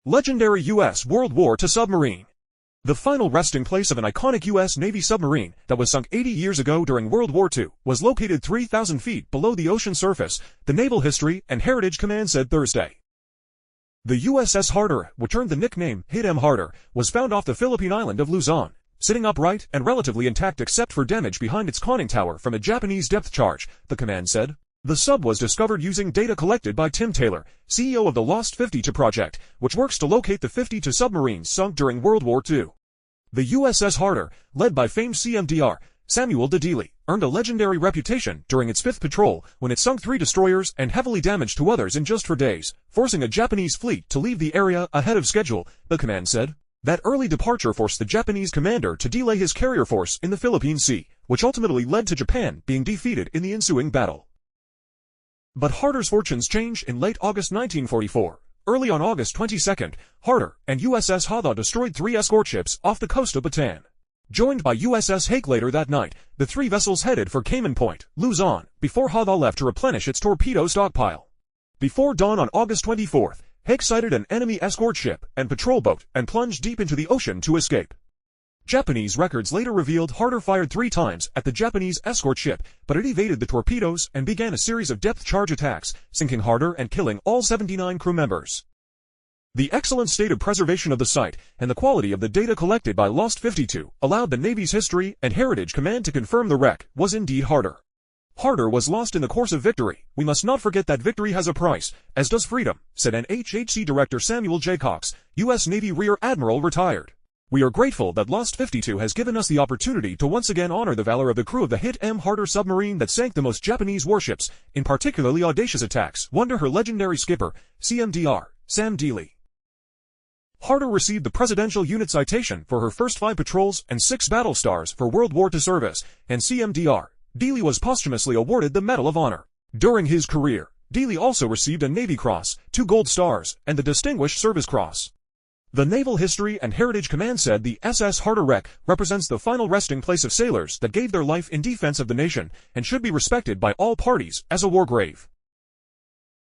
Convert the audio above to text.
Legendary U.S. World War II submarine. The final resting place of an iconic U.S. Navy submarine that was sunk 80 years ago during World War II was located 3,000 feet below the ocean surface, the Naval History and Heritage Command said Thursday. The USS Harder, which earned the nickname USS Harder, was found off the Philippine island of Luzon, sitting upright and relatively intact except for damage behind its conning tower from a Japanese depth charge, the command said. The sub was discovered using data collected by Tim Taylor, CEO of the Lost 52 project, which works to locate the 52 submarines sunk during World War II. The USS Harder, led by famed CMDR, Samuel de Dealey, earned a legendary reputation during its fifth patrol when it sunk 3 destroyers and heavily damaged 2 others in just 4 days, forcing a Japanese fleet to leave the area ahead of schedule, the command said. That early departure forced the Japanese commander to delay his carrier force in the Philippine Sea, which ultimately led to Japan being defeated in the ensuing battle. But Harder's fortunes changed in late August 1944. Early on August 22, Harder and USS Harder destroyed 3 escort ships off the coast of Bataan. Joined by USS Hake later that night, the 3 vessels headed for Cayman Point, Luzon, before Harder left to replenish its torpedo stockpile. Before dawn on August 24, Hake sighted an enemy escort ship and patrol boat and plunged deep into the ocean to escape. Japanese records later revealed Harder fired 3 times at the Japanese escort ship, but it evaded the torpedoes and began a series of depth charge attacks, sinking Harder and killing all 79 crew members. The excellent state of preservation of the site and the quality of the data collected by Lost 52 allowed the Navy's History and Heritage Command to confirm the wreck was indeed Harder. Harder was lost in the course of victory. We must not forget that victory has a price, as does freedom, said NHHC Director Samuel J. Cox, U.S. Navy Rear Admiral retired. We are grateful that Lost 52 has given us the opportunity to once again honor the valor of the crew of the USS Harder submarine that sank the most Japanese warships, in particularly audacious attacks, under her legendary skipper, CMDR, Sam Dealey. Harder received the Presidential Unit Citation for her first 5 patrols and 6 battle stars for World War II service, and CMDR, Dealey was posthumously awarded the Medal of Honor. During his career, Dealey also received a Navy Cross, 2 Gold Stars, and the Distinguished Service Cross. The Naval History and Heritage Command said the SS Harder wreck represents the final resting place of sailors that gave their life in defense of the nation and should be respected by all parties as a war grave.